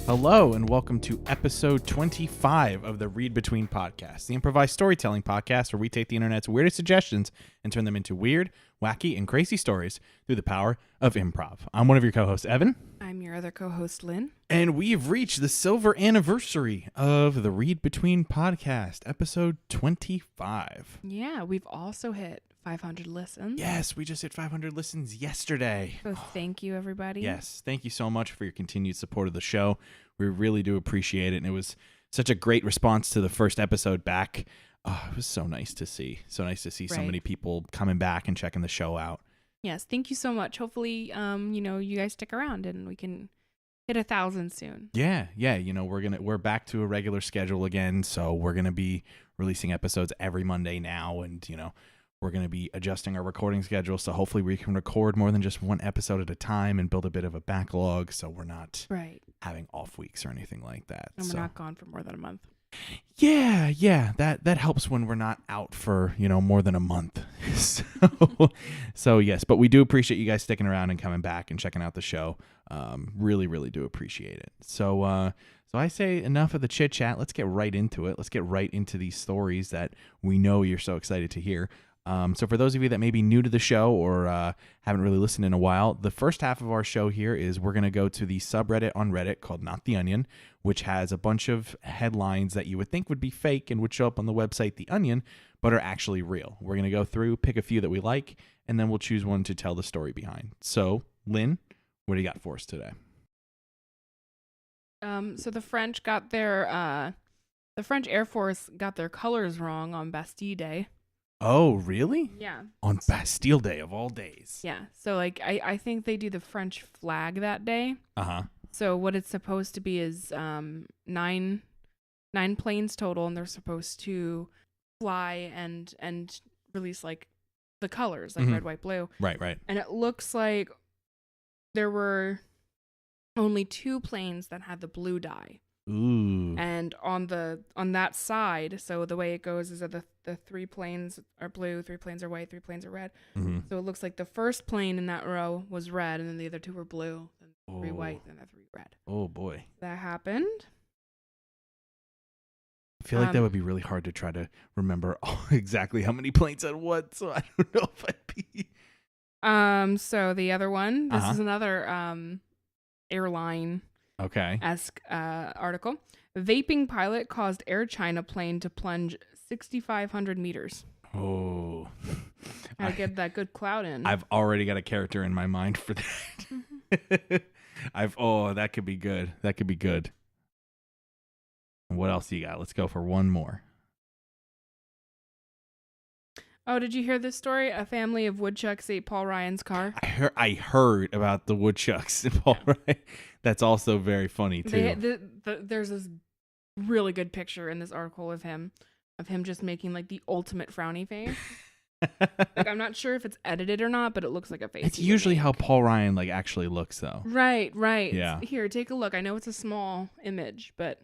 Hello, and welcome to episode 25 of the Read Between podcast, the improvised storytelling podcast where we take the internet's weirdest suggestions and turn them into weird, wacky, and crazy stories through the power of improv. I'm one of your co-hosts, Evan. I'm your other co-host, Lynn. And we've reached the silver anniversary of the Read Between podcast, episode 25. Yeah, we've also hit 500 listens. Yes, we just hit 500 listens yesterday. So thank you, everybody. Yes, thank you so much for your continued support of the show. We really do appreciate it, and it was such a great response to the first episode back. Oh, it was so nice to see. So nice to see so many people coming back and checking the show out. Yes, thank you so much. Hopefully, you guys stick around and we can hit 1,000 soon. Yeah. We're back to a regular schedule again, so we're gonna be releasing episodes every Monday now, and we're going to be adjusting our recording schedule, so hopefully we can record more than just one episode at a time and build a bit of a backlog, so we're not having off weeks or anything like that. And we're not gone for more than a month. Yeah, that helps when we're not out for, more than a month. So yes, but we do appreciate you guys sticking around and coming back and checking out the show. Really, really do appreciate it. So I say enough of the chit chat. Let's get right into it. Let's get right into these stories that we know you're so excited to hear. So for those of you that may be new to the show or haven't really listened in a while, the first half of our show here is we're going to go to the subreddit on Reddit called Not the Onion, which has a bunch of headlines that you would think would be fake and would show up on the website The Onion, but are actually real. We're going to go through, pick a few that we like, and then we'll choose one to tell the story behind. So, Lynn, what do you got for us today? So the French got the French Air Force got their colors wrong on Bastille Day. Oh, really? Yeah. On Bastille Day of all days. Yeah. So I think they do the French flag that day. Uh-huh. So what it's supposed to be is nine planes total, and they're supposed to fly and release like the colors, like red, white, blue. Right. And it looks like there were only 2 planes that had the blue dye. Ooh. And on that side, so the way it goes is that the 3 planes are blue, 3 planes are white, 3 planes are red. Mm-hmm. So it looks like the first plane in that row was red, and then the other 2 were blue, then 3 white, then the 3 red. Oh boy. That happened. I feel like that would be really hard to try to remember exactly how many planes had what, so I don't know if I'd be. So the other one, this is another airline esque article. Vaping pilot caused Air China plane to plunge 6,500 meters. Oh. Gotta get that good cloud in. I've already got a character in my mind for that. That could be good. That could be good. What else you got? Let's go for one more. Oh, did you hear this story? A family of woodchucks ate Paul Ryan's car. I heard about the woodchucks. Paul Ryan. That's also very funny too. There's this really good picture in this article of him just making like the ultimate frowny face. Like, I'm not sure if it's edited or not, but it looks like a face. It's usually how Paul Ryan actually looks, though. Right. Yeah. Here, take a look. I know it's a small image, but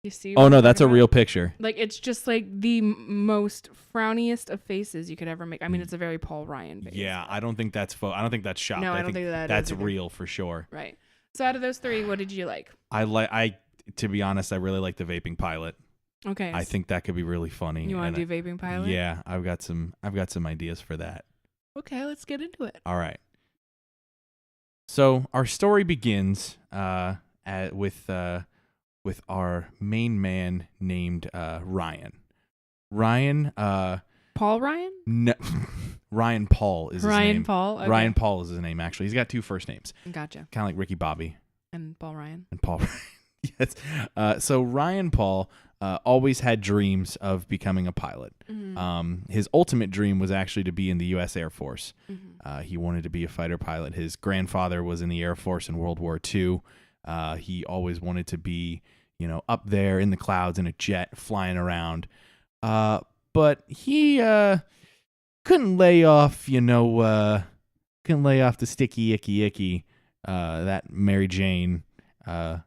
you see. Oh no, that's a real picture. Like, it's just like the most frowniest of faces you could ever make. I mean, it's a very Paul Ryan face. Yeah, I don't think that's I don't think that's shot. No, I don't think that's real for sure. Right. So out of those 3, what did you like? To be honest, I really like the vaping pilot. Okay. I think that could be really funny. You want to do vaping pilot? Yeah, I've got some ideas for that. Okay, let's get into it. All right. So our story begins with our main man named Ryan. Ryan. Paul Ryan? No, Ryan Paul is his name. Ryan Paul? Okay. Ryan Paul is his name, actually. He's got 2 first names. Gotcha. Kind of like Ricky Bobby. And Paul Ryan. And Paul Ryan. Yes. So Ryan Paul always had dreams of becoming a pilot. Mm-hmm. His ultimate dream was actually to be in the U.S. Air Force. Mm-hmm. He wanted to be a fighter pilot. His grandfather was in the Air Force in World War II. He always wanted to be, up there in the clouds in a jet flying around. But he couldn't lay off, couldn't lay off the sticky, icky, that Mary Jane. Why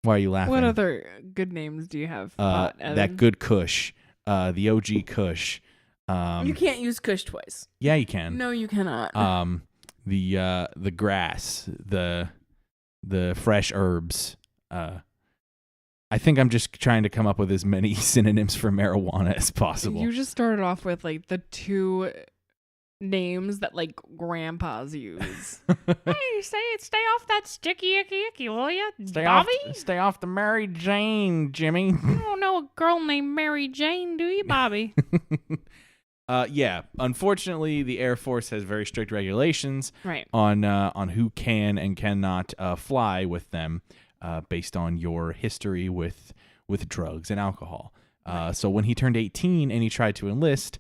are you laughing? What other good names do you have? That good Kush, the OG Kush. You can't use Kush twice. Yeah, you can. No, you cannot. The grass, the the fresh herbs. I think I'm just trying to come up with as many synonyms for marijuana as possible. You just started off with like the two names that like grandpas use. Hey, stay off that sticky icky, will you, Bobby? Stay off the Mary Jane, Jimmy. You don't know a girl named Mary Jane, do you, Bobby? Yeah. Unfortunately, the Air Force has very strict regulations on who can and cannot fly with them, based on your history with drugs and alcohol. So when he turned 18 and he tried to enlist,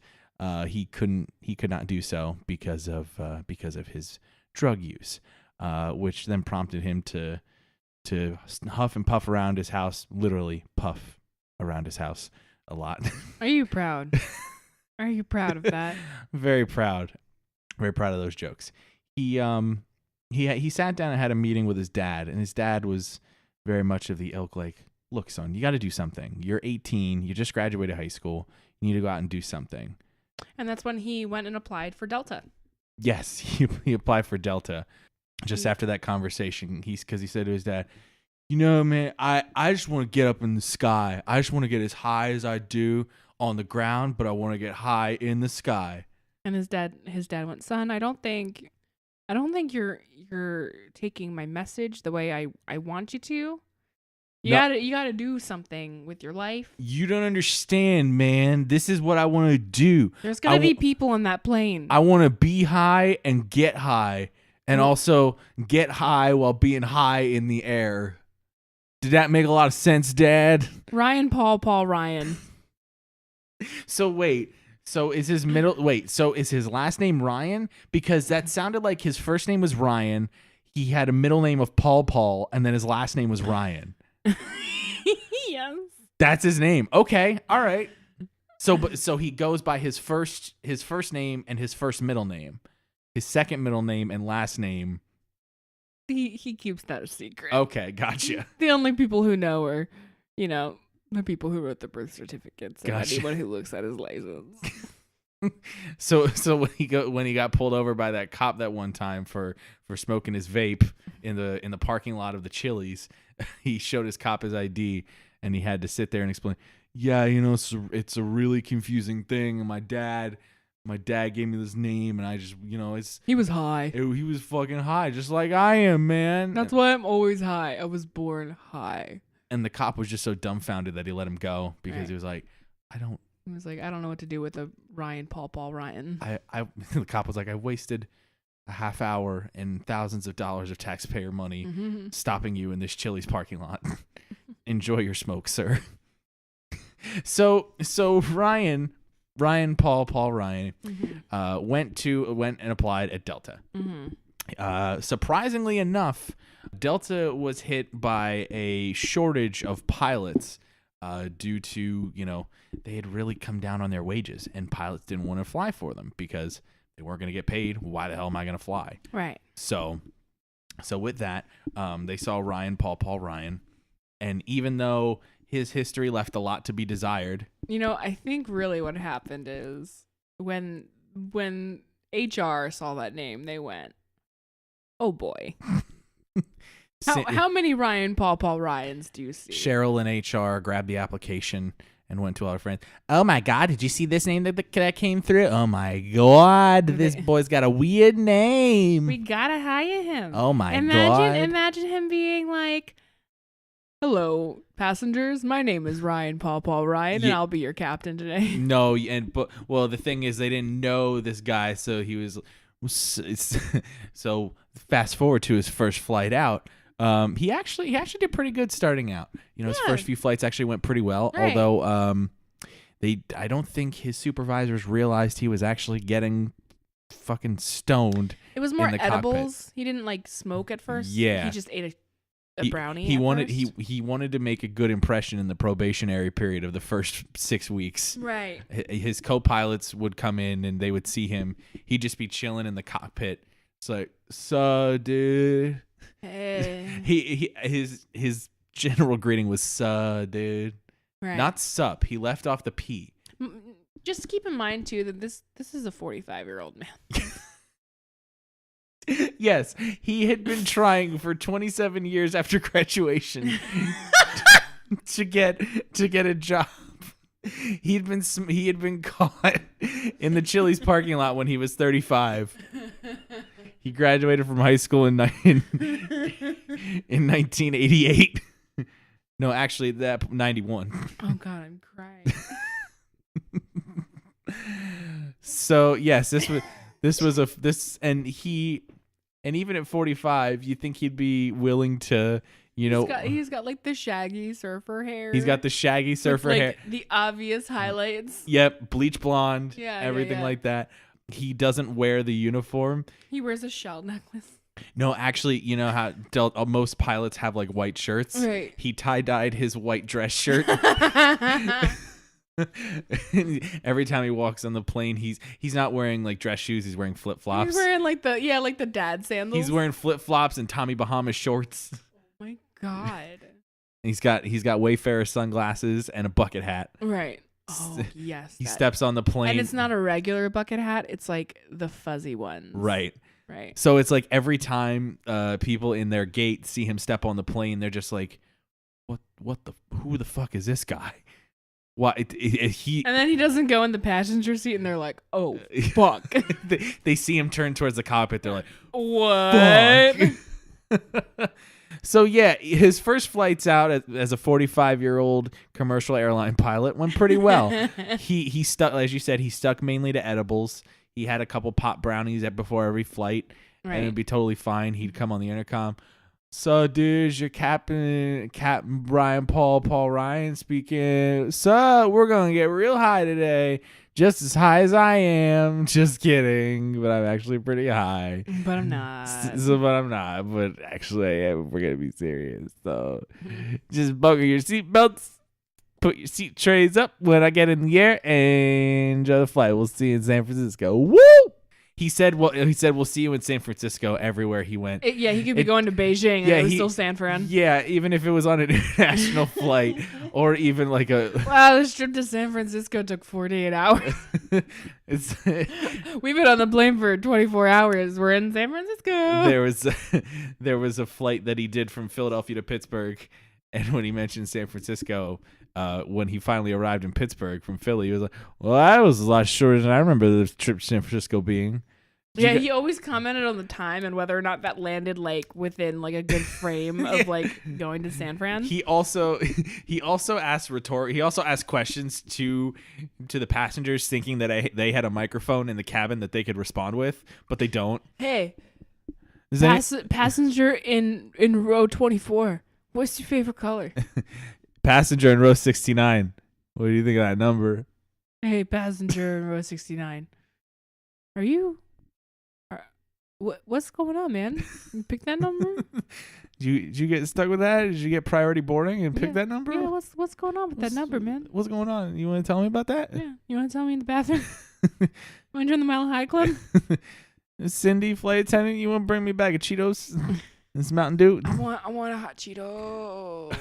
he could not do so because of his drug use, which then prompted him to huff and puff around his house, literally puff around his house a lot. Are you proud? Are you proud of that? Very proud of those jokes. He sat down and had a meeting with his dad, and his dad was very much of the ilk like, look, son, you got to do something. You're 18. You just graduated high school. You need to go out and do something. And that's when he went and applied for Delta. Yes, he applied for Delta. Just after that conversation, because he said to his dad, you know, man, I just want to get up in the sky. I just want to get as high as I do on the ground, but I want to get high in the sky. And his dad went, son, I don't think you're taking my message the way I want you to. You gotta do something with your life. You don't understand, man. This is what I want to do. There's gonna be people on that plane. I want to be high and get high, and also get high while being high in the air. Did that make a lot of sense, Dad? Ryan Paul Ryan. So wait. So is his last name Ryan? Because that sounded like his first name was Ryan. He had a middle name of Paul, and then his last name was Ryan. Yes. That's his name. Okay. All right. So he goes by his first name and his first middle name. His second middle name and last name. He keeps that a secret. Okay, gotcha. The only people who know are, the people who wrote the birth certificates and anyone who looks at his license. So when he got pulled over by that cop that one time for smoking his vape in the parking lot of the Chili's, he showed his cop his ID and he had to sit there and explain, yeah, it's a really confusing thing. And my dad gave me this name and I just, he was high. He was fucking high, just like I am, man. That's why I'm always high. I was born high. And the cop was just so dumbfounded that he let him go because he was like, I don't know what to do with a Ryan Paul Ryan. The cop was like, I wasted a half hour and thousands of dollars of taxpayer money stopping you in this Chili's parking lot. Enjoy your smoke, sir. So Ryan Paul Ryan went and applied at Delta. Surprisingly enough, Delta was hit by a shortage of pilots due to, they had really come down on their wages and pilots didn't want to fly for them because they weren't going to get paid. Why the hell am I going to fly? Right. So with that, they saw Ryan Paul Ryan, and even though his history left a lot to be desired. I think really what happened is when HR saw that name, they went, oh boy. How many Ryan Paul Ryans do you see? Cheryl in HR grabbed the application and went to all her friends. Oh my God, did you see this name that came through? Oh my God, this boy's got a weird name. We gotta hire him. Oh my God. Imagine him being like, hello, passengers. My name is Ryan Paul Ryan, and I'll be your captain today. No, well, the thing is, they didn't know this guy, so he was. So fast forward to his first flight out. He actually did pretty good starting out. His first few flights actually went pretty well. Right. Although I don't think his supervisors realized he was actually getting fucking stoned. It was more edibles. He didn't smoke at first. Yeah, he just ate a brownie. He wanted to make a good impression in the probationary period of the first 6 weeks. Right. His co-pilots would come in and they would see him. He'd just be chilling in the cockpit. It's like, so dude. Hey. His general greeting was "suh, dude," right. Not "sup." He left off the P. Just keep in mind too that this is a 45-year-old man. Yes, he had been trying for 27 years after graduation to get a job. He had been caught in the Chili's parking lot when he was 35. He graduated from high school in 1988. No, actually, that 91. Oh God, I'm crying. So yes, and even at 45, you think he'd be willing to, he's got like the shaggy surfer hair. He's got the shaggy surfer with, hair, the obvious highlights. Yep, bleach blonde, everything yeah. like that. He doesn't wear the uniform. He wears a shell necklace. No, actually, you know how most pilots have like white shirts. Right. He tie-dyed his white dress shirt. Every time he walks on the plane, he's not wearing like dress shoes. He's wearing flip-flops. He's wearing like the dad sandals. He's wearing flip-flops and Tommy Bahama shorts. Oh my God. He's got Wayfarer sunglasses and a bucket hat. Right. Oh yes. He steps on the plane, and it's not a regular bucket hat. It's like the fuzzy ones. Right. Right. So it's like every time people in their gate see him step on the plane, they're just like, who the fuck is this guy? Why he? And then he doesn't go in the passenger seat, and they're like, "Oh fuck!" they see him turn towards the cockpit. They're like, "What?" So yeah, his first flights out as a 45-year-old commercial airline pilot went pretty well. He stuck, as you said, he stuck mainly to edibles. He had a couple pop brownies before every flight, and it'd be totally fine. He'd come on the intercom. So, dudes, your Captain Ryan Paul Ryan speaking. So, we're going to get real high today. Just as high as I am. Just kidding. But I'm actually pretty high. But I'm not. But I'm not. But actually, I am. We're going to be serious. So, just buckle your seatbelts. Put your seat trays up when I get in the air. And enjoy the flight. We'll see you in San Francisco. Woo! He said, we'll see you in San Francisco everywhere he went. He could be going to Beijing and it was still San Fran. Yeah, even if it was on an international flight or even like Wow, this trip to San Francisco took 48 hours. We've been on the plane for 24 hours. We're in San Francisco. There was a flight that he did from Philadelphia to Pittsburgh, and when he mentioned San Francisco, when he finally arrived in Pittsburgh from Philly, he was like, well, that was a lot shorter than I remember the trip to San Francisco being. He always commented on the time and whether or not that landed like within like a good frame of like going to San Fran. He also asked questions to the passengers, thinking that they had a microphone in the cabin that they could respond with, but they don't. Hey, passenger in row 24. What's your favorite color? Passenger in row 69. What do you think of that number? Hey, passenger in row 69. What's going on, man? You pick that number? Did you get stuck with that? Did you get priority boarding and pick that number? Yeah, what's going on with that number, man? What's going on? You want to tell me about that? Yeah, you want to tell me in the bathroom? You want to join the Mile High Club? Cindy, flight attendant, you want to bring me a bag of Cheetos? This Mountain Dew? I want a hot Cheeto.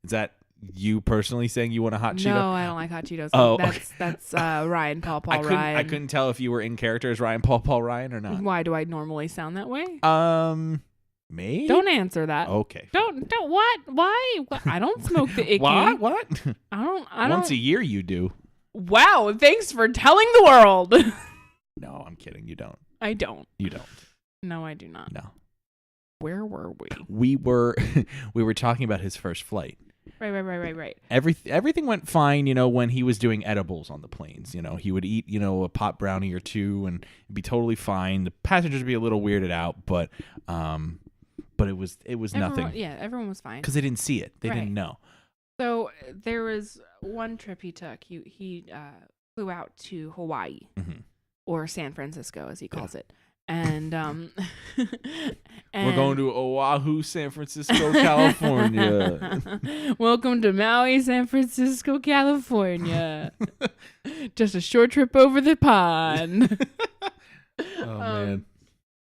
Is that you personally saying you want a hot Cheeto? No, I don't like hot Cheetos. Oh, that's Ryan Paul Ryan. I couldn't tell if you were in character as Ryan Paul Ryan or not. Why do I normally sound that way? Maybe. Don't answer that. Okay. Don't what? Why? I don't smoke the icky. What? I don't. Once a year you do. Wow! Thanks for telling the world. No, I'm kidding. You don't. I don't. You don't. No, I do not. No. Where were we? We were talking about his first flight. Right. Everything went fine, when he was doing edibles on the planes. He would eat, a pot brownie or two and it'd be totally fine. The passengers would be a little weirded out, but it was nothing. Yeah, everyone was fine. Because they didn't see it. They didn't know. So there was one trip he took. He flew out to Hawaii, or San Francisco, as he calls it. And we're going to Oahu, San Francisco, California. Welcome to Maui, San Francisco, California. Just a short trip over the pond. Oh man.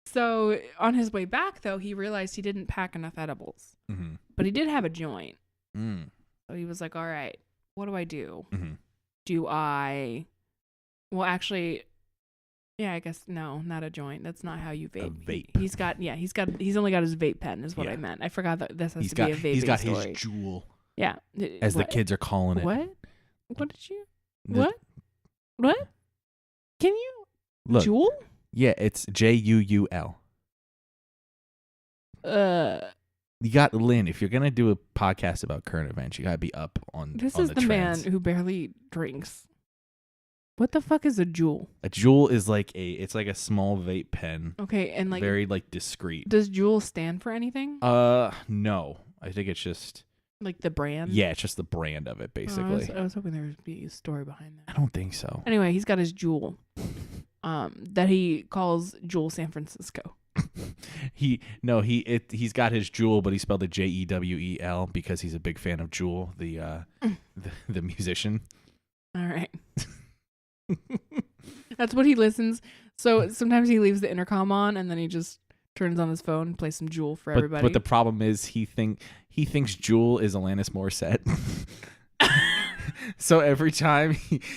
So on his way back though, he realized he didn't pack enough edibles. But he did have a joint. So he was like, all right, what do I do? Do I actually Yeah, I guess no, not a joint. That's not how you vape. A vape. He's only got his vape pen is what I meant. I forgot that this has to be a vaping He's got story. his jewel. Yeah. As the kids are calling it. What? What did you? What? What? Can you? Look. Jewel? Yeah, it's JUUL. You got Lynn. If you're gonna do a podcast about current events, you gotta be up on. This on is the trends. man who barely drinks. What the fuck is a jewel? A jewel is it's like a small vape pen. Okay, and like very like discreet. Does jewel stand for anything? No. I think it's just like the brand. Yeah, it's just the brand of it, basically. I was hoping there would be a story behind that. I don't think so. Anyway, he's got his jewel, that he calls Jewel San Francisco. He's got his Jewel, but he spelled it JEWEL because he's a big fan of Jewel, the musician. All right. That's what he listens. So sometimes he leaves the intercom on and then he just turns on his phone and plays some Jewel for everybody. But the problem is he thinks Jewel is Alanis Morissette. So every time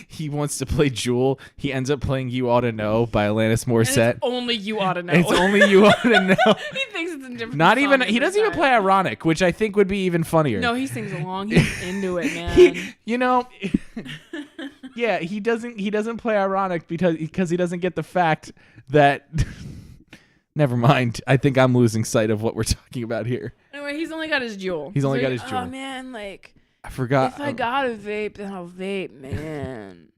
he wants to play Jewel, he ends up playing You Oughta Know by Alanis Morissette. And it's only You Oughta Know. It's only You Oughta Know. He thinks it's a different Not song even he doesn't even play Ironic, which I think would be even funnier. No, he sings along. He's into it, man. Yeah, he doesn't play Ironic because he doesn't get the fact that never mind. I think I'm losing sight of what we're talking about here. Anyway, he's only got his Jewel. He's only got his Jewel. Oh man, like I forgot. If I got a vape, then I'll vape, man.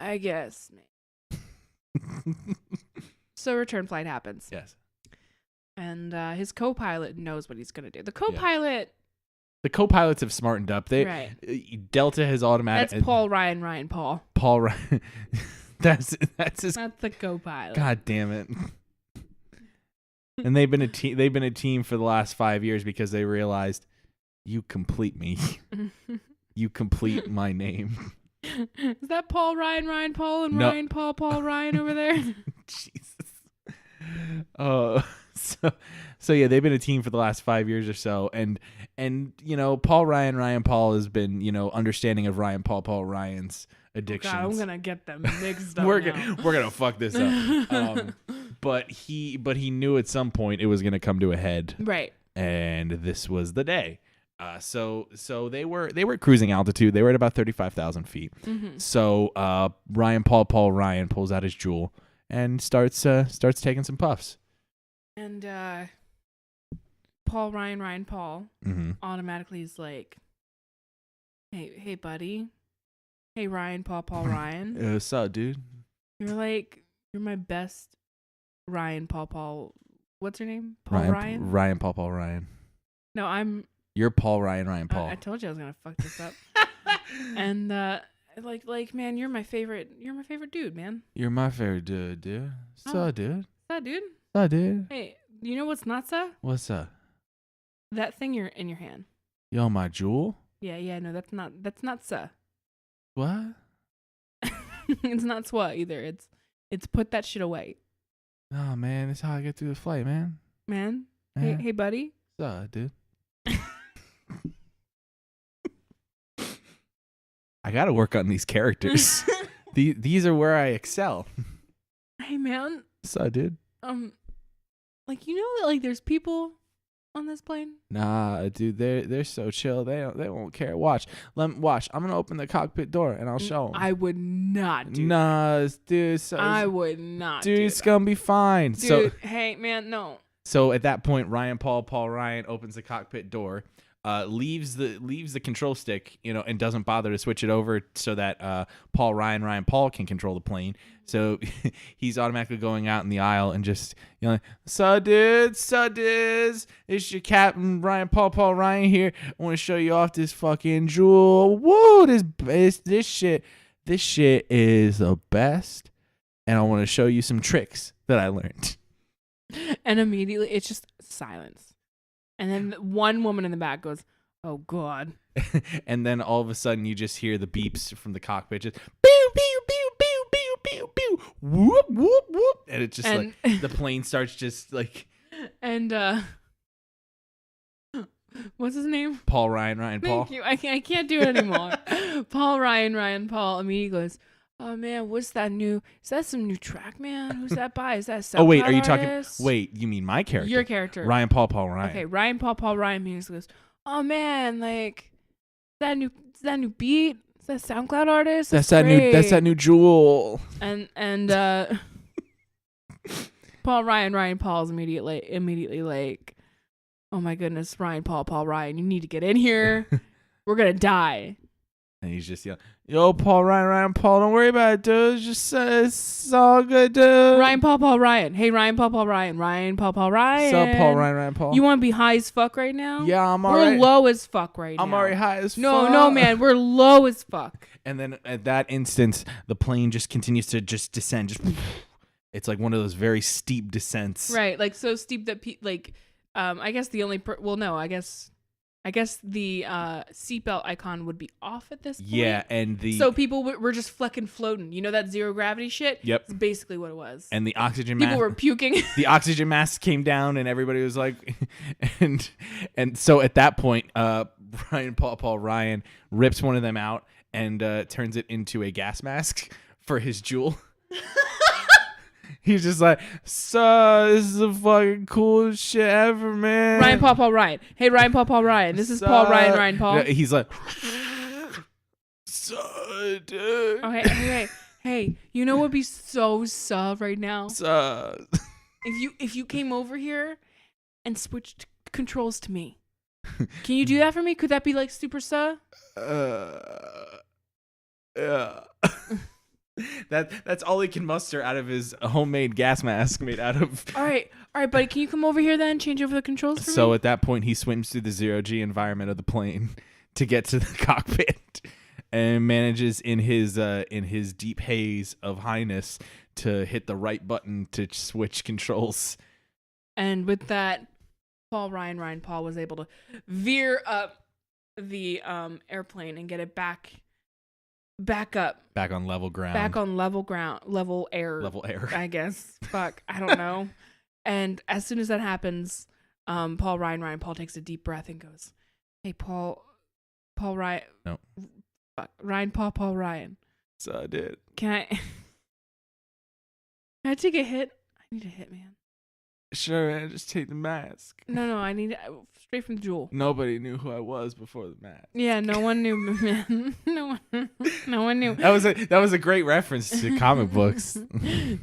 I guess, man. So return flight happens. Yes. And his co-pilot knows what he's going to do. The co-pilot... The co-pilots have smartened up. Delta has automatic... That's Paul Ryan Paul. Paul Ryan. That's his... That's the co-pilot. God damn it. And they've been a team for the last 5 years because they realized... You complete me. You complete my name. Is that Paul Ryan Paul and no. Ryan Paul Ryan over there? Jesus. So yeah, they've been a team for the last 5 years or so, and Paul Ryan Paul has been understanding of Ryan Paul Ryan's addictions. Oh God, I'm gonna get them mixed up. We're gonna fuck this up. But he knew at some point it was gonna come to a head, right? And this was the day. So they were cruising altitude. They were at about 35,000 feet. Mm-hmm. So Ryan Paul Ryan pulls out his Jewel and starts taking some puffs. And Paul Ryan Paul mm-hmm. automatically is like, hey buddy, hey Ryan Paul Ryan. What's up, dude? You're my best Ryan Paul. What's your name? Ryan? Ryan Paul Ryan. No, You're Paul Ryan Paul. I told you I was gonna fuck this up. And like man, you're my favorite dude, man. You're my favorite dude. Dude. Dude. Hey, you know what's not so? What's up? That thing you're in your hand. Yo, my Jewel? Yeah, no, that's not so. What? It's not swa either. It's put that shit away. Oh man, that's how I get through the flight, man. Man. Hey buddy. What's up, dude? I gotta work on these characters. These are where I excel. Hey man. What's up, dude? Like that there's people on this plane? Nah, dude, they're so chill. They won't care. Watch. Watch. I'm gonna open the cockpit door and I'll show them. I would not do that. Dude. I would not. Dude, it's gonna be fine. Dude, so hey man, no. So at that point, Ryan Paul Ryan opens the cockpit door, leaves the control stick, and doesn't bother to switch it over so that Paul Ryan Paul can control the plane. So he's automatically going out in the aisle and just yelling, "So dudes, it's your Captain Ryan Paul Ryan here. I want to show you off this fucking Jewel. Whoa, this shit is the best, and I want to show you some tricks that I learned." And immediately it's just silence. And then one woman in the back goes, "Oh God." And then all of a sudden you just hear the beeps from the cockpit, just pew, pew, pew, pew, pew, pew, pew, whoop, whoop, whoop. And it's just the plane starts just like. And what's his name? Paul Ryan Paul. Thank you. I can't do it anymore. Paul Ryan Paul immediately goes, oh man, what's that new? Is that some new track, man? Who's that by? Is that SoundCloud Oh wait, are you talking? artist? Wait, you mean my character? Your character, Ryan Paul Ryan. Okay, Ryan Paul Ryan music goes. Oh man, like that new beat. Is that SoundCloud artist? That's that new Jewel. And Ryan Paul's immediately like, oh my goodness, Ryan Paul Ryan, you need to get in here. We're gonna die. And he's just yelling, yo, Ryan Paul, don't worry about it, dude. It's all good, dude. Ryan Paul Ryan. Hey, Ryan Paul Ryan. Ryan Paul Ryan. What's up, Ryan Paul? You want to be high as fuck right now? Yeah, I'm already. We're low as fuck right now. I'm already high as fuck. No, man. We're low as fuck. And then at that instance, the plane just continues to just descend. It's like one of those very steep descents. Right. Like so steep that, I guess the only, I guess the seatbelt icon would be off at this point. Yeah, and so people were just fucking floating. You know that zero gravity shit? Yep. That's basically what it was. And the oxygen mask. People were puking. The oxygen mask came down, and everybody was like, and so at that point, Ryan Paul Ryan rips one of them out and turns it into a gas mask for his Jewel. He's just like, so this is the fucking coolest shit ever, man. Ryan Paul Ryan. Hey, Ryan Paul Ryan. This is Paul Ryan Paul. He's like, so, dude. Okay. Hey, you know what would be so sub right now? If you came over here and switched controls to me. Can you do that for me? Could that be like super sub? Yeah. That's all he can muster out of his homemade gas mask made out of. All right, buddy. Can you come over here then? Change over the controls for me? So at that point, he swims through the zero-G environment of the plane to get to the cockpit, and manages in his deep haze of highness to hit the right button to switch controls. And with that, Ryan Paul was able to veer up the airplane and get it back up. Back on level ground. Level air, I guess. Fuck. I don't know. And as soon as that happens, Ryan Paul takes a deep breath and goes, hey, Paul Ryan. No. Fuck. Ryan Paul Ryan. So I did. Can I take a hit? I need a hit, man. Sure, man. Just take the mask. No. I need straight from the Jewel. Nobody knew who I was before the mask. Yeah, no one knew, man. No one knew. That was a great reference to comic books.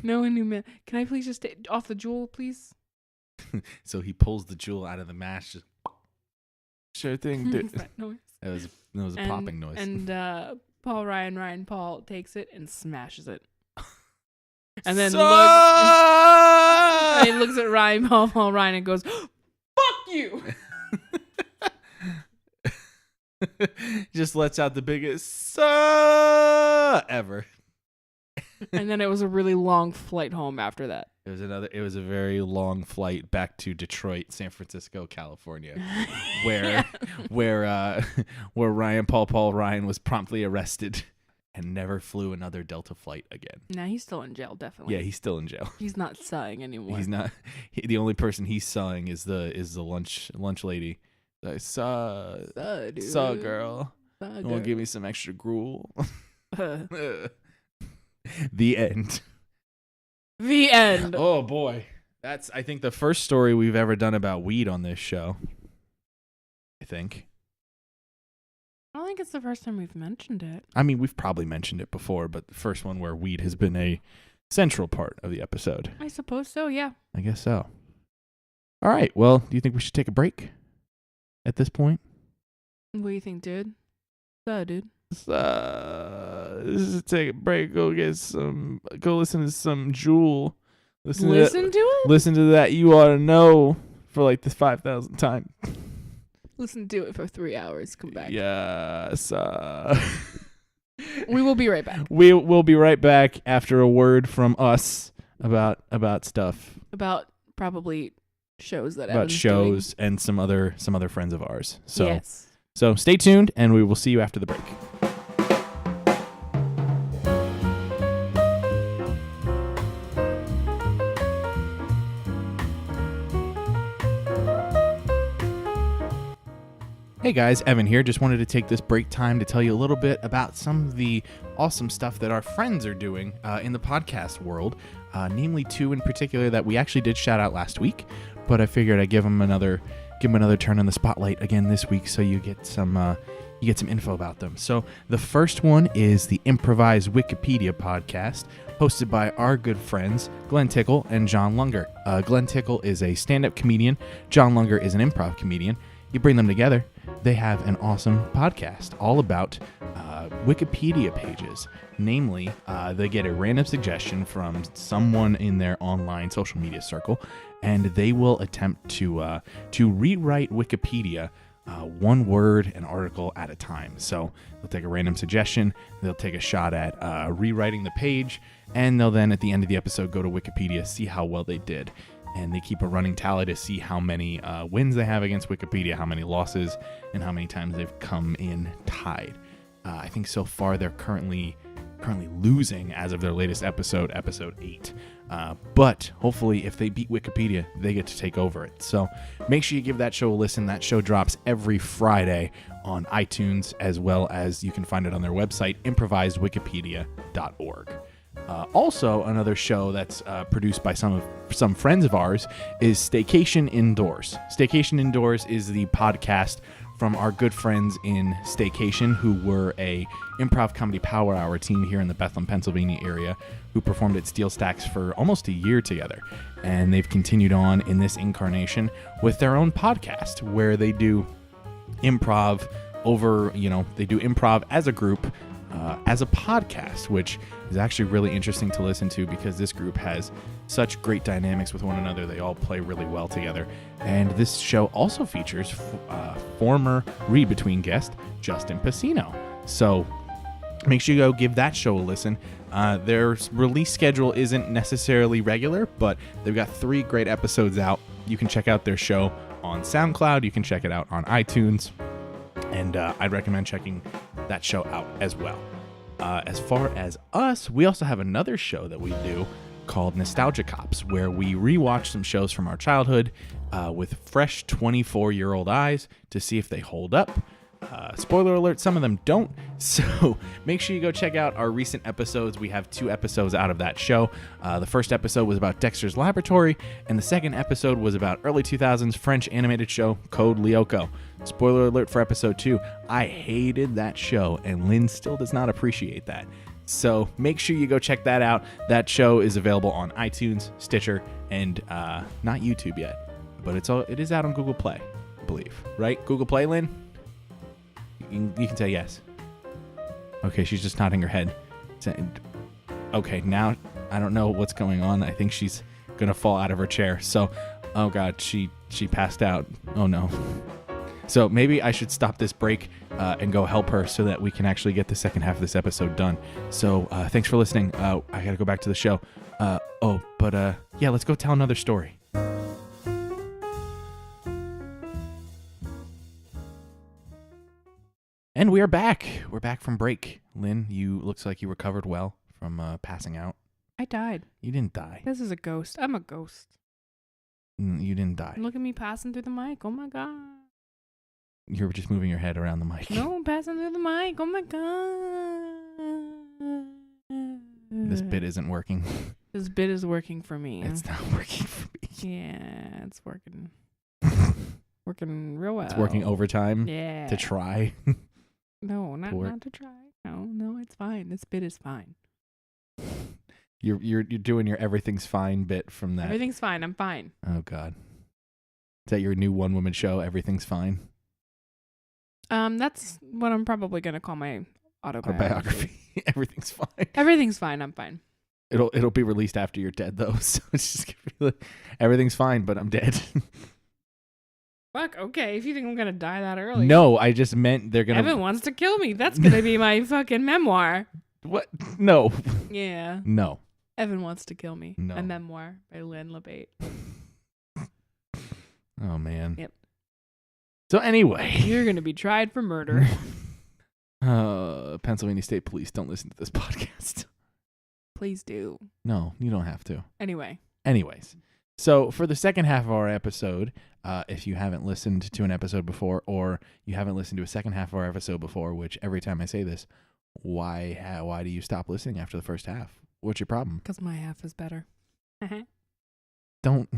No one knew, man. Can I please just take off the Jewel, please? So he pulls the Jewel out of the mask. Just, sure thing, dude. That was a popping noise. And Ryan Paul takes it and smashes it. And then looks at Ryan Paul Ryan and goes, fuck you. Just lets out the biggest ever. And then it was a really long flight home after that. It was a very long flight back to Detroit, San Francisco, California, where Ryan Paul Ryan was promptly arrested and never flew another Delta flight again. Nah, he's still in jail, definitely. Yeah, he's still in jail. He's not sighing anymore. He's not. The only person he's sighing is the lunch lady. Like, saw girl. You want to give me some extra gruel? The end. The end. Oh boy, that's I think the first story we've ever done about weed on this show. I think. I don't think it's the first time we've mentioned it. I mean, we've probably mentioned it before, but the first one where weed has been a central part of the episode. I suppose so, yeah. I guess so. All right. Well, do you think we should take a break at this point? What do you think, dude? Dude. Let's take a break. Go listen to some Jewel. Listen to it? Listen to that. You ought to know for like the 5,000th time. Listen to it for 3 hours. Come back. Yes. We will be right back. We'll be right back after a word from us about stuff. About probably shows that about Evan's shows doing. And some other friends of ours. So yes. So stay tuned, and we will see you after the break. Hey guys, Evan here. Just wanted to take this break time to tell you a little bit about some of the awesome stuff that our friends are doing in the podcast world, namely two in particular that we actually did shout out last week, but I figured I'd give them another turn on the spotlight again this week so you get some info about them. So the first one is the Improvised Wikipedia podcast, hosted by our good friends Glenn Tickle and John Lunger. Glenn Tickle is a stand-up comedian. John Lunger is an improv comedian. You bring them together, they have an awesome podcast all about Wikipedia pages. Namely, they get a random suggestion from someone in their online social media circle, and they will attempt to rewrite Wikipedia one word and article at a time. So they'll take a random suggestion, they'll take a shot at rewriting the page, and they'll then at the end of the episode go to Wikipedia, see how well they did. And they keep a running tally to see how many wins they have against Wikipedia, how many losses, and how many times they've come in tied. I think so far they're currently losing as of their latest episode 8. But hopefully if they beat Wikipedia, they get to take over it. So make sure you give that show a listen. That show drops every Friday on iTunes, as well as you can find it on their website, improvisedwikipedia.org. Also, another show that's produced by some friends of ours is Staycation Indoors. Staycation Indoors is the podcast from our good friends in Staycation, who were a improv comedy power hour team here in the Bethlehem, Pennsylvania area, who performed at Steel Stacks for almost a year together. And they've continued on in this incarnation with their own podcast, where they do improv they do improv as a group, as a podcast, which is actually really interesting to listen to because this group has such great dynamics with one another. They all play really well together. And this show also features former Read Between guest Justin Pacino. So make sure you go give that show a listen. Their release schedule isn't necessarily regular, but they've got 3 great episodes out. You can check out their show on SoundCloud. You can check it out on iTunes. And I'd recommend checking that show out as well. As far as us, we also have another show that we do called Nostalgia Cops, where we rewatch some shows from our childhood with fresh 24-year-old eyes to see if they hold up. Spoiler alert, some of them don't. So make sure you go check out our recent episodes. We have 2 episodes out of that show. The first episode was about Dexter's Laboratory, and the second episode was about early 2000s French animated show Code Lyoko. Spoiler alert for episode 2. I hated that show, and Lynn still does not appreciate that. So make sure you go check that out. That show is available on iTunes, Stitcher, and not YouTube yet, but it is out on Google Play, I believe. Right? Google Play, Lynn? You can say yes. Okay, she's just nodding her head. Okay, now I don't know what's going on. I think she's gonna fall out of her chair. So, oh God, she passed out. Oh no. So maybe I should stop this break and go help her so that we can actually get the second half of this episode done. So thanks for listening. I gotta go back to the show. Yeah, let's go tell another story. And we are back. We're back from break. Lynn, looks like you recovered well from passing out. I died. You didn't die. This is a ghost. I'm a ghost. You didn't die. Look at me passing through the mic. Oh my God. You're just moving your head around the mic. No, I'm passing through the mic. Oh my God. This bit isn't working. This bit is working for me. It's not working for me. Yeah, it's working. Working real well. It's working overtime. Yeah. To try. No, not to try. No, it's fine. This bit is fine. You're doing your everything's fine bit from that. Everything's fine. I'm fine. Oh God. Is that your new one-woman show? Everything's fine. That's what I'm probably gonna call my autobiography. Everything's fine. Everything's fine. I'm fine. It'll be released after you're dead though. So it's just gonna be like, everything's fine, but I'm dead. Fuck, okay, if you think I'm gonna die that early. No, I just meant they're gonna... Evan wants to kill me. That's gonna be my fucking memoir. What? No. Yeah. No. Evan wants to kill me. No. A memoir by Lynn LeBate. Oh, man. Yep. So anyway. You're gonna be tried for murder. Pennsylvania State Police, don't listen to this podcast. Please do. No, you don't have to. Anyways. So for the second half of our episode, If you haven't listened to an episode before, or you haven't listened to a second half of our episode before, which every time I say this, why do you stop listening after the first half? What's your problem? Because my half is better. Don't,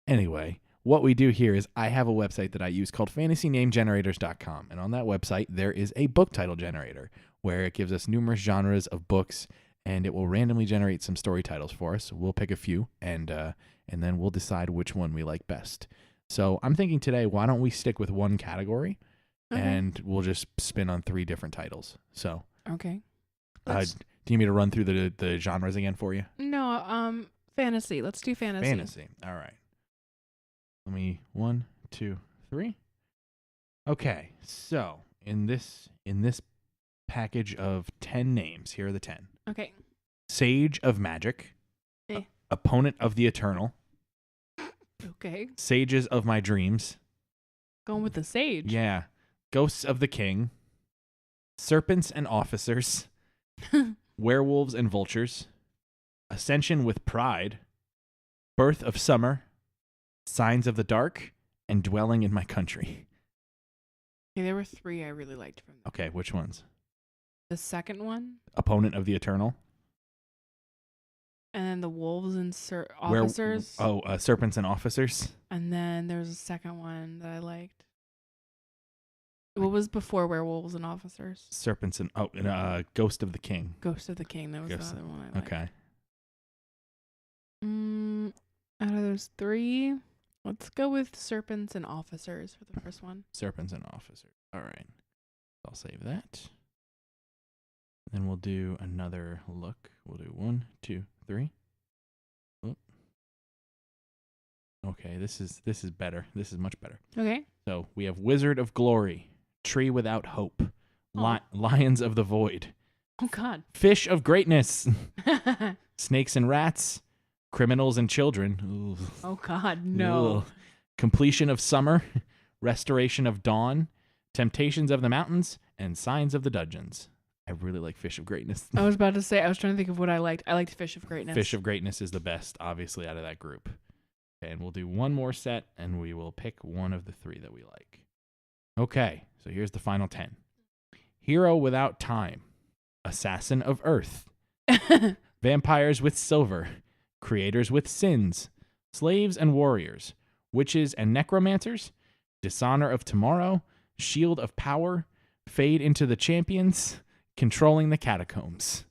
Anyway, what we do here is I have a website that I use called fantasynamegenerators.com. And on that website, there is a book title generator where it gives us numerous genres of books, and it will randomly generate some story titles for us. We'll pick a few, and then we'll decide which one we like best. So I'm thinking today, why don't we stick with one category, and we'll just spin on 3 different titles. So okay. Do you need me to run through the genres again for you? No, fantasy. Let's do fantasy. Fantasy. All right. Let me 1, 2, 3. Okay, so in this package of 10 names, here are the 10. Okay. Sage of Magic, Opponent of the Eternal. Okay. Sages of My Dreams. Going with the sage. Yeah. Ghosts of the King. Serpents and Officers. Werewolves and Vultures. Ascension with Pride. Birth of Summer. Signs of the Dark, and Dwelling in My Country. Okay, there were 3 I really liked from them. Okay, which ones? The second one. Opponent of the Eternal. And then the Wolves and Officers. Serpents and Officers. And then there's a second one that I liked. What was before Werewolves and Officers? Serpents and Ghost of the King. Ghost of the King. That was the other one I liked. Okay. Out of those 3, let's go with Serpents and Officers for the first one. Serpents and Officers. All right. I'll save that. Then we'll do another look. We'll do 1, 2, 3. Oop. Okay, this is better. This is much better. Okay. So we have Wizard of Glory, Tree Without Hope, Lions of the Void. Oh, God. Fish of Greatness, Snakes and Rats, Criminals and Children. Ooh. Oh, God, no. Ooh. Completion of Summer, Restoration of Dawn, Temptations of the Mountains, and Signs of the Dungeons. I really like Fish of Greatness. I was about to say, I was trying to think of what I liked. I liked Fish of Greatness. Fish of Greatness is the best, obviously, out of that group. Okay, and we'll do one more set, and we will pick one of the 3 that we like. Okay, so here's the final 10. Hero Without Time, Assassin of Earth, Vampires with Silver, Creators with Sins, Slaves and Warriors, Witches and Necromancers, Dishonor of Tomorrow, Shield of Power, Fade into the Champions, Controlling the Catacombs.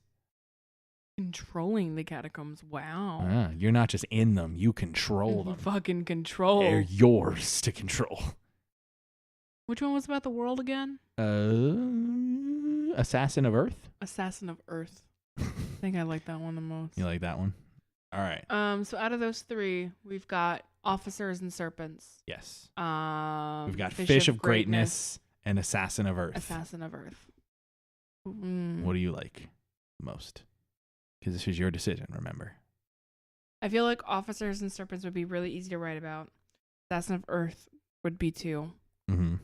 Controlling the Catacombs. Wow. You're not just in them, you control them. Fucking control. They're yours to control. Which one was about the world again? Assassin of Earth? Assassin of Earth. I think I like that one the most. You like that one? All right. So out of those 3, we've got Officers and Serpents. Yes. We've got Fish of Greatness and Assassin of Earth. Assassin of Earth. What do you like most? Because this is your decision, remember. I feel like Officers and Serpents would be really easy to write about. Assassin of Earth would be 2. Mm-hmm.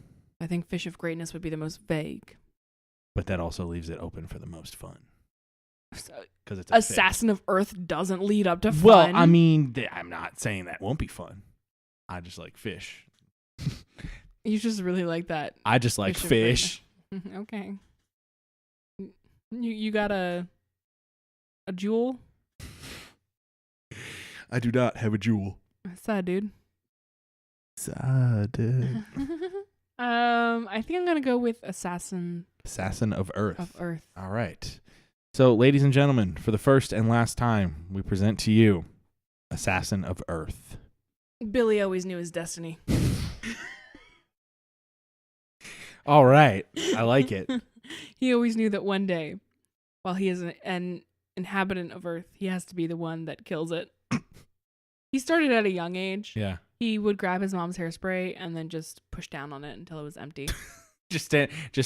I think Fish of Greatness would be the most vague. But that also leaves it open for the most fun. Because it's Assassin of Earth doesn't lead up to fun. Well, I mean, I'm not saying that won't be fun. I just like fish. You just really like that. I just like fish. Okay. You got a jewel? I do not have a jewel. Sad, dude. Sad, dude. I think I'm gonna go with Assassin of Earth. Of Earth. All right. So, ladies and gentlemen, for the first and last time, we present to you Assassin of Earth. Billy always knew his destiny. All right. I like it. He always knew that one day, while he is an inhabitant of Earth, he has to be the one that kills it. He started at a young age. Yeah. He would grab his mom's hairspray and then just push down on it until it was empty. Just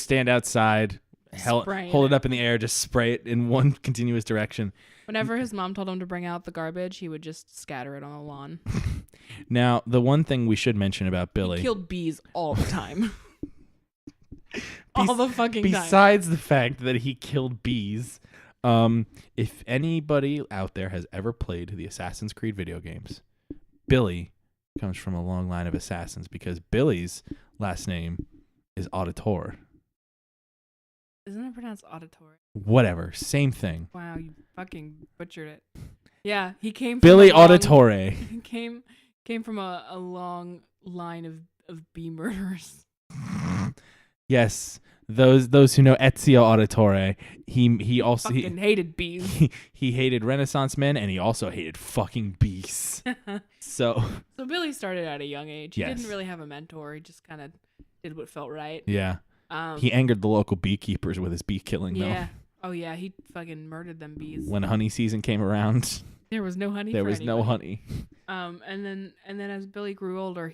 stand outside, hold it up in the air, just spray it in one continuous direction. Whenever his mom told him to bring out the garbage, he would just scatter it on the lawn. Now, the one thing we should mention about Billy... He killed bees all the time. All the fucking time. Besides the fact that he killed bees, if anybody out there has ever played the Assassin's Creed video games, Billy comes from a long line of assassins because Billy's last name is Auditor. Isn't it pronounced auditory? Whatever, same thing. Wow, you fucking butchered it. Yeah, he came from Billy Auditore. He came from a long line of bee murderers. Yes, those who know Ezio Auditore, he also hated bees. He hated Renaissance men, and he also hated fucking bees. So Billy started at a young age. He didn't really have a mentor. He just kind of did what felt right. Yeah. He angered the local beekeepers with his bee killing, yeah. Oh yeah, he fucking murdered them bees. When honey season came around, there was no honey. No honey. And then as Billy grew older,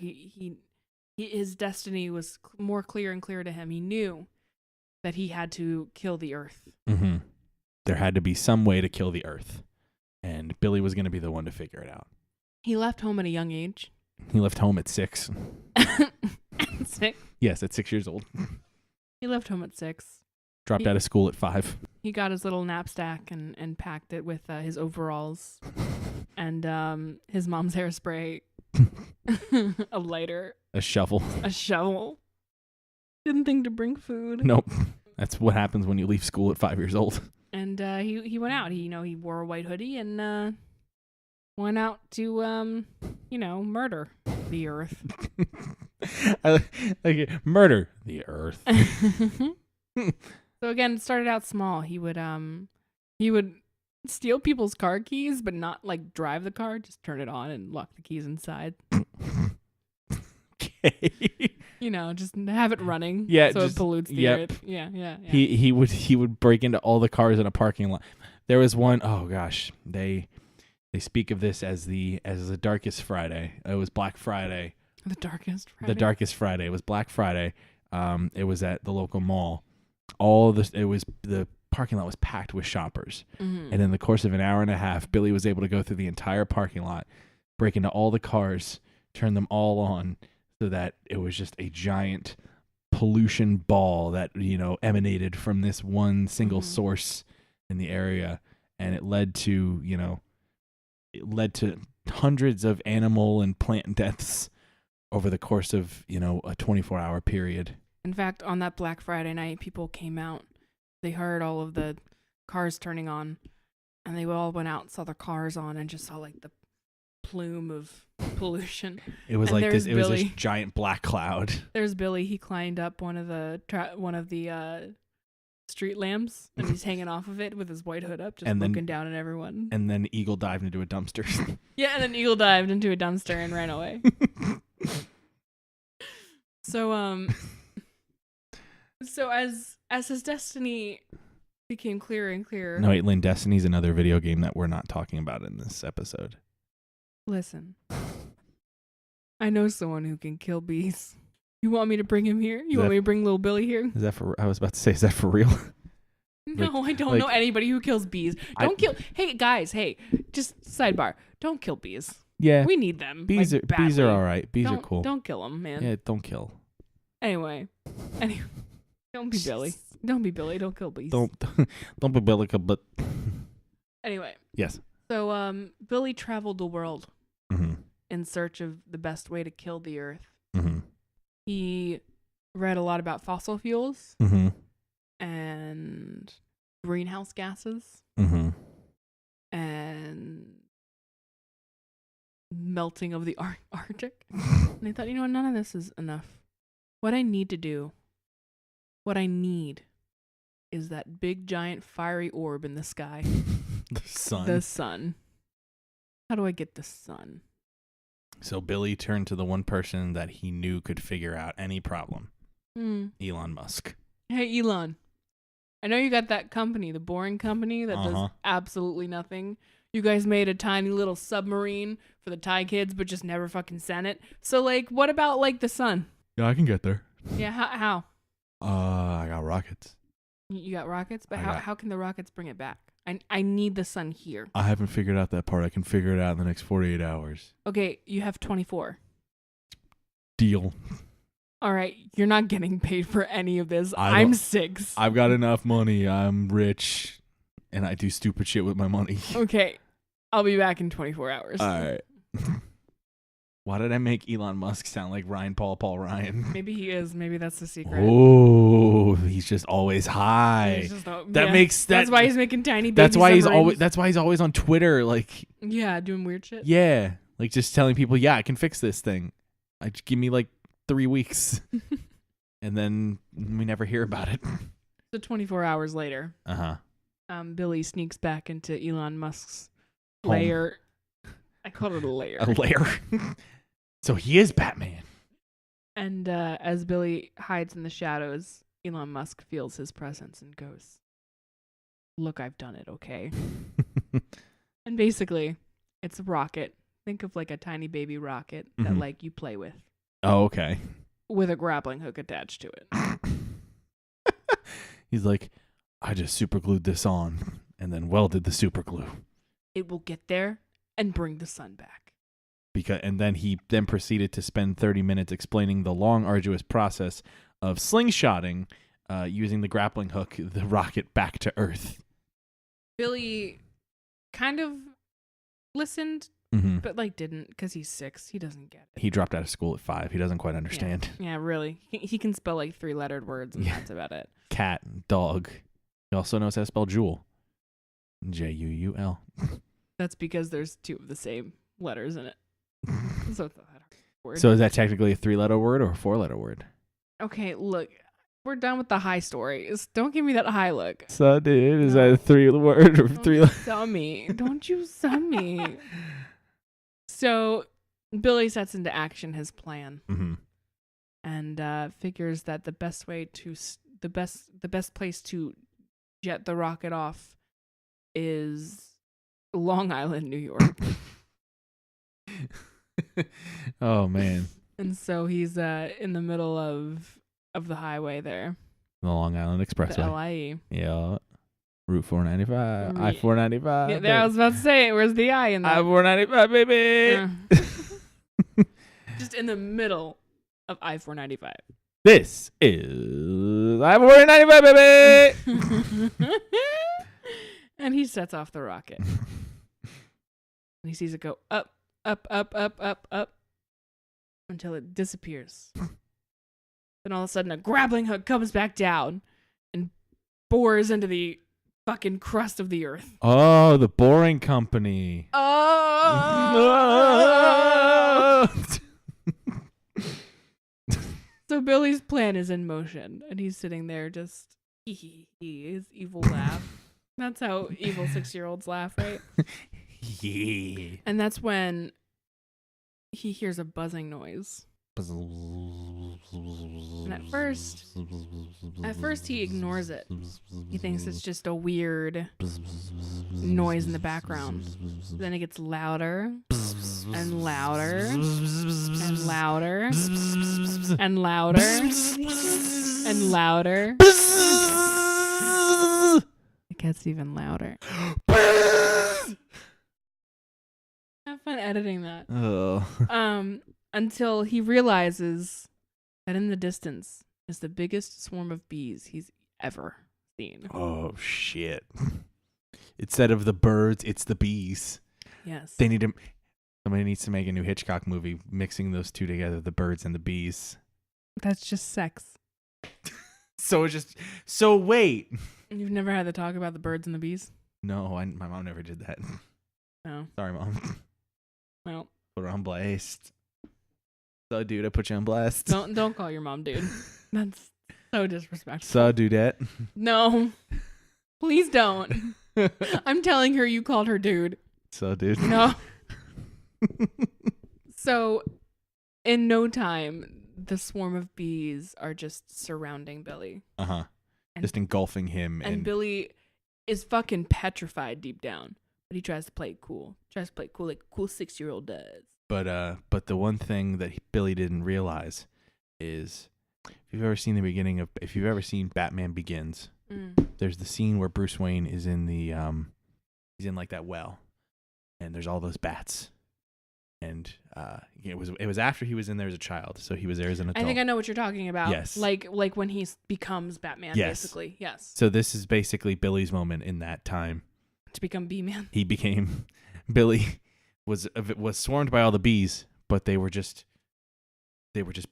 his destiny was more clear and clear to him. He knew that he had to kill the Earth. Mm-hmm. There had to be some way to kill the Earth, and Billy was going to be the one to figure it out. He left home at a young age. He left home at 6. 6? Yes, at 6 years old. He left home at 6. Dropped out of school at 5. He got his little knapsack and packed it with his overalls and his mom's hairspray, a lighter, a shovel. Didn't think to bring food. Nope. That's what happens when you leave school at 5 years old. And he went out. He wore a white hoodie and went out to murder the Earth. Murder the Earth. So again, it started out small. He would steal people's car keys, but not like drive the car. Just turn it on and lock the keys inside. Okay. Just have it running. Yeah. So it pollutes the Earth. Yeah. He would break into all the cars in a parking lot. There was one, oh gosh, they speak of this as the darkest Friday. It was Black Friday. The darkest Friday. The darkest Friday. It was Black Friday. It was at the local mall. The parking lot was packed with shoppers. Mm-hmm. And in the course of an hour and a half, Billy was able to go through the entire parking lot, break into all the cars, turn them all on, so that it was just a giant pollution ball that emanated from this one single source in the area, and it led to hundreds of animal and plant deaths over the course of a 24-hour period. In fact, on that Black Friday night, people came out. They heard all of the cars turning on, and they all went out, saw their cars on, and just saw like the plume of pollution. It was like this. It was this giant black cloud. There's Billy. He climbed up one of the street lamps, and he's hanging off of it with his white hood up, just looking down at everyone. And then eagle dived into a dumpster. Yeah, and then eagle dived into a dumpster and ran away. So as his destiny became clearer and clearer. No, wait, Lynn, Destiny's another video game that we're not talking about in this episode. Listen, I know someone who can kill bees. You want me to bring him here? You want me to bring little Billy here? Is that for? I was about to say, is that for real? No, I don't know anybody who kills bees. Hey guys, just sidebar. Don't kill bees. Yeah, we need them. Bees are all right. Bees are cool. Don't kill them, man. Yeah, don't kill. Anyway, don't be Billy. Don't be Billy. Don't kill bees. Don't be Billy. But anyway. Yes. So Billy traveled the world in search of the best way to kill the Earth. Mm-hmm. He read a lot about fossil fuels and greenhouse gases and melting of the Arctic. And I thought, none of this is enough. What I need is that big, giant, fiery orb in the sky. The sun. How do I get the sun? So Billy turned to the one person that he knew could figure out any problem. Elon Musk. Hey, Elon. I know you got that company, the Boring Company, that does absolutely nothing. You guys made a tiny little submarine for the Thai kids, but just never fucking sent it. So, what about, the sun? Yeah, I can get there. Yeah, how? I got rockets. You got rockets? But how can the rockets bring it back? I need the sun here. I haven't figured out that part. I can figure it out in the next 48 hours. Okay, you have 24. Deal. All right, you're not getting paid for any of this. I'm 6. I've got enough money. I'm rich, and I do stupid shit with my money. Okay, I'll be back in 24 hours. All right. Why did I make Elon Musk sound like Paul Ryan? Maybe he is. Maybe that's the secret. Oh, he's just always high. That's why he's making tiny baby That's why submarines. That's why he's always on Twitter, like. Yeah, doing weird shit. Yeah, like just telling people, yeah, I can fix this thing. Give me like 3 weeks, and then we never hear about it. So 24 hours later, Billy sneaks back into Elon Musk's lair. I call it a lair. A lair. So he is Batman. And as Billy hides in the shadows, Elon Musk feels his presence and goes, "Look, I've done it, okay?" And basically, it's a rocket. Think of like a tiny baby rocket that like you play with. Oh, okay. With a grappling hook attached to it. He's like, I just super glued this on and then welded the super glue. It will get there and bring the sun back. And then he proceeded to spend 30 minutes explaining the long, arduous process of slingshotting using the grappling hook, the rocket back to Earth. Billy kind of listened, but like didn't, because he's 6. He doesn't get it. He dropped out of school at 5. He doesn't quite understand. Yeah, really. He can spell like 3-lettered words, and that's about it. Cat, dog. He also knows how to spell jewel. Juul. That's because there's 2 of the same letters in it. So is that technically a 3-letter word or a 4-letter word? Okay, look. We're done with the high stories. Don't give me that high look. So, dude, is that a 3-word or 3? Don't you sum me. So, Billy sets into action his plan, and figures that the best place to jet the rocket off is Long Island, New York. Oh man! And so he's in the middle of the highway there. The Long Island Expressway. The LIE. Yeah. Route 495. I-495. Yeah, I was about to say it. Where's the I in that? I-495, baby. Just in the middle of I-495. This is I-495, baby. And he sets off the rocket. And he sees it go up, up, up, up, up, up, until it disappears. Then all of a sudden, a grappling hook comes back down and bores into the fucking crust of the earth. Oh, the Boring Company. Oh! So Billy's plan is in motion, and he's sitting there just his evil laugh. That's how evil 6-year-olds laugh, right? Yeah. And that's when he hears a buzzing noise. And at first he ignores it. He thinks it's just a weird noise in the background. Then it gets louder and louder and louder and louder and louder. It gets even louder. Have fun editing that. Oh. Until he realizes that in the distance is the biggest swarm of bees he's ever seen. Oh, shit. Instead of the birds, it's the bees. Yes. Somebody needs to make a new Hitchcock movie mixing those two together, the birds and the bees. That's just sex. So wait. You've never had to talk about the birds and the bees? No, my mom never did that. No. Sorry, Mom. Well. Put her on blast. So, dude, I put you on blast. Don't call your mom dude. That's so disrespectful. So, dudette. No. Please don't. I'm telling her you called her dude. So, dude. No. So, in no time, the swarm of bees are just surrounding Billy. Uh-huh. Just engulfing him. And Billy is fucking petrified deep down. But he tries to play it cool. Like a cool 6-year-old does. But the one thing that Billy didn't realize is, if you've ever seen Batman Begins, there's the scene where Bruce Wayne is in the he's in like that well, and there's all those bats, and it was after he was in there as a child, so he was there as an adult. I think I know what you're talking about. Yes, like when he becomes Batman, basically. Yes. So this is basically Billy's moment in that time to become B-Man. Billy was swarmed by all the bees, but they were just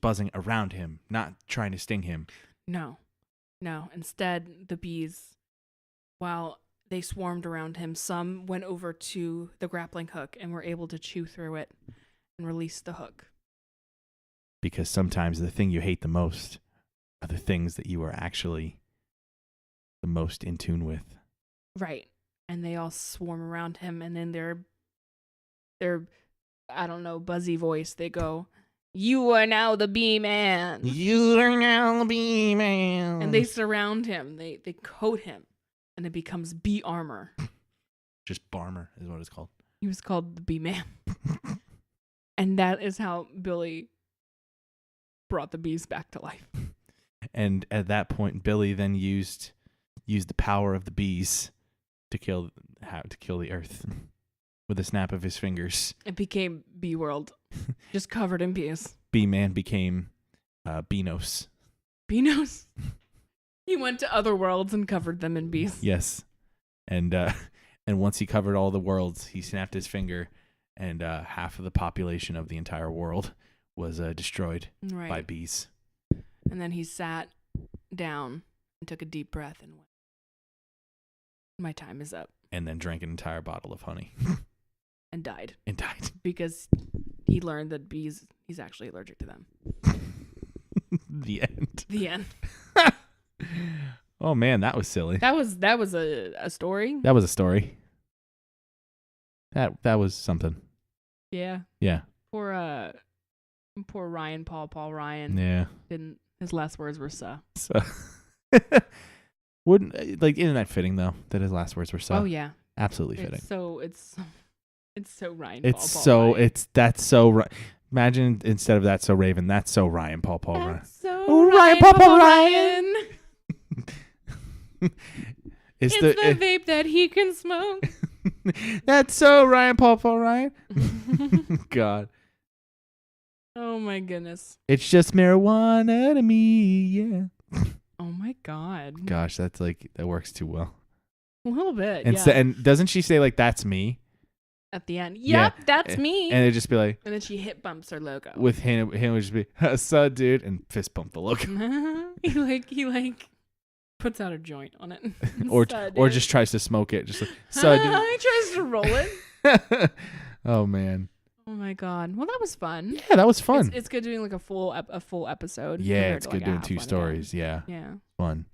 buzzing around him, not trying to sting him. No. Instead, the bees, while they swarmed around him, some went over to the grappling hook and were able to chew through it and release the hook. Because sometimes the thing you hate the most are the things that you are actually the most in tune with. Right. And they all swarm around him, and then their I don't know, buzzy voice, they go, "You are now the bee man. You are now the bee man." And they surround him. They coat him, and it becomes bee armor. Just Barmer is what it's called. He was called the bee man. And that is how Billy brought the bees back to life. And at that point, Billy then used the power of the bees to kill the earth with a snap of his fingers. It became Bee World, just covered in bees. Bee Man became Beanos. Beanos? He went to other worlds and covered them in bees. Yes. And once he covered all the worlds, he snapped his finger, and half of the population of the entire world was destroyed by bees. And then he sat down and took a deep breath and went, "My time is up." And then drank an entire bottle of honey. And died. Because he learned that bees, he's actually allergic to them. The end. Oh man, that was silly. That was a story. That was a story. That was something. Yeah. Yeah. Poor Ryan Paul Ryan. Yeah. His last words were "so." Wouldn't isn't that fitting though that his last words were "so"? Oh yeah. Absolutely fitting. It's so Ryan. That's so right. Imagine instead of "That's so Raven," "That's so Ryan Paul Ryan." That's so Ryan Paul Ryan. It's the vape that he can smoke. That's so Ryan Paul Ryan. God. Oh my goodness. It's just marijuana to me, yeah. Oh my God. Gosh, that's that works too well. A little bit, and yeah. And doesn't she say "That's me" at the end? Yep, yeah. That's me. And it'd just be like, and then she hit bumps her logo. With him would just be "So dude," and fist bump the logo. he puts out a joint on it. or just tries to smoke it. Just like, "So dude." He tries to roll it. Oh man. Oh my God. Well, that was fun. Yeah, that was fun. It's good doing a full episode. Yeah, it's good doing 2 stories. Yeah. Yeah. Fun.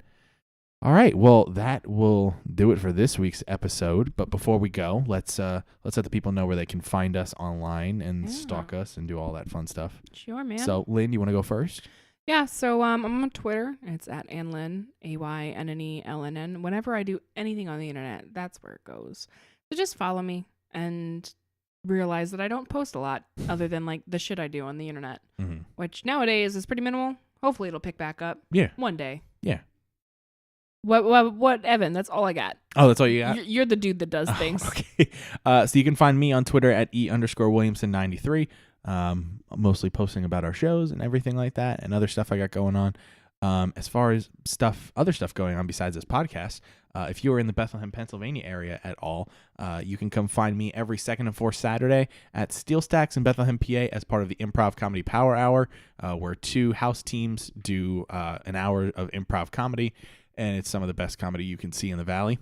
All right. Well, that will do it for this week's episode. But before we go, let's let the people know where they can find us online and stalk us and do all that fun stuff. Sure, man. So, Lynn, you want to go first? Yeah. So I'm on Twitter. It's at Annlynn, AYNNELNN. Whenever I do anything on the internet, that's where it goes. So just follow me and realize that I don't post a lot other than the shit I do on the internet, which nowadays is pretty minimal. Hopefully it'll pick back up. Yeah. One day. Yeah. What, Evan? That's all I got. Oh, that's all you got? You're the dude that does things. Okay. So you can find me on Twitter at E_Williamson93. Mostly posting about our shows and everything like that and other stuff I got going on. As far as other stuff going on besides this podcast, if you are in the Bethlehem, Pennsylvania area at all, you can come find me every second and fourth Saturday at Steel Stacks in Bethlehem, PA, as part of the Improv Comedy Power Hour, where 2 house teams do an hour of improv comedy, and it's some of the best comedy you can see in the Valley.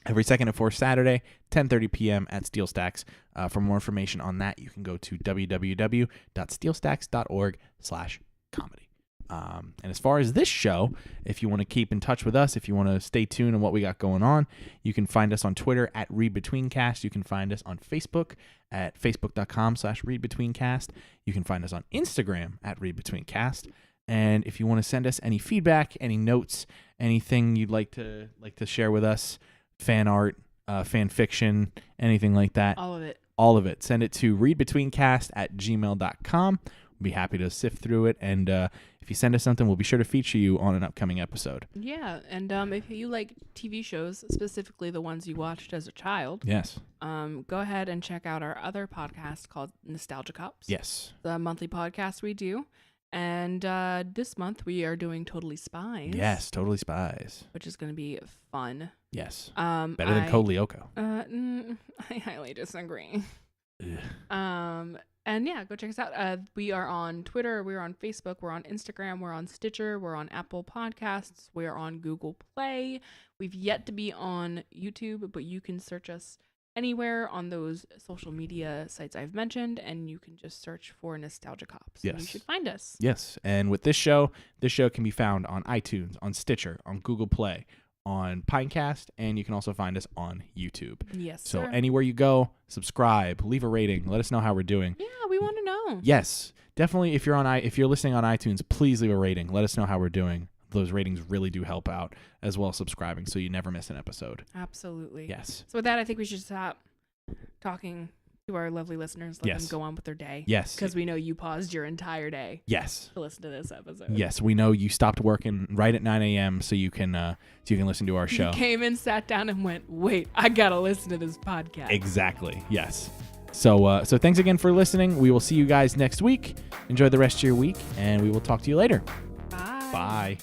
Every second and fourth Saturday, 10:30 p.m. at Steel Stacks. For more information on that, you can go to www.steelstacks.org/comedy. And as far as this show, if you want to keep in touch with us, if you want to stay tuned on what we got going on, you can find us on Twitter at readbetweencast. You can find us on Facebook at facebook.com/readbetweencast. You can find us on Instagram at readbetweencast. And if you want to send us any feedback, any notes, anything you'd like to share with us, fan art, fan fiction, anything like that. All of it. Send it to readbetweencast@gmail.com. We'll be happy to sift through it. And if you send us something, we'll be sure to feature you on an upcoming episode. Yeah. And if you like TV shows, specifically the ones you watched as a child, yes, go ahead and check out our other podcast called Nostalgia Cops. Yes. The monthly podcast we do. And this month we are doing Totally Spies. Yes, Totally Spies. Which is going to be fun. Yes. Better than Code Lyoko. I highly disagree. And And yeah, go check us out. We are on Twitter. We're on Facebook. We're on Instagram. We're on Stitcher. We're on Apple Podcasts. We're on Google Play. We've yet to be on YouTube, but you can search us anywhere on those social media sites I've mentioned, and you can just search for Nostalgia Cops. Yes. And you should find us. Yes. And with this show can be found on iTunes, on Stitcher, on Google Play, on Pinecast, and you can also find us on YouTube. Yes, so sir. Anywhere you go, subscribe, leave a rating, let us know how we're doing. Yeah, we want to know. Yes, definitely. If you're listening on iTunes, please leave a rating. Let us know how we're doing. Those ratings really do help out, as well as subscribing, so you never miss an episode. Absolutely. Yes. So with that, I think we should stop talking to our lovely listeners. Let them go on with their day. Yes. Because we know you paused your entire day. Yes. To listen to this episode. Yes, we know you stopped working right at 9 a.m. so you can listen to our show. You came in, sat down, and went, wait, I gotta listen to this podcast. Exactly. Yes. So thanks again for listening. We will see you guys next week. Enjoy the rest of your week, and we will talk to you later. Bye. Bye.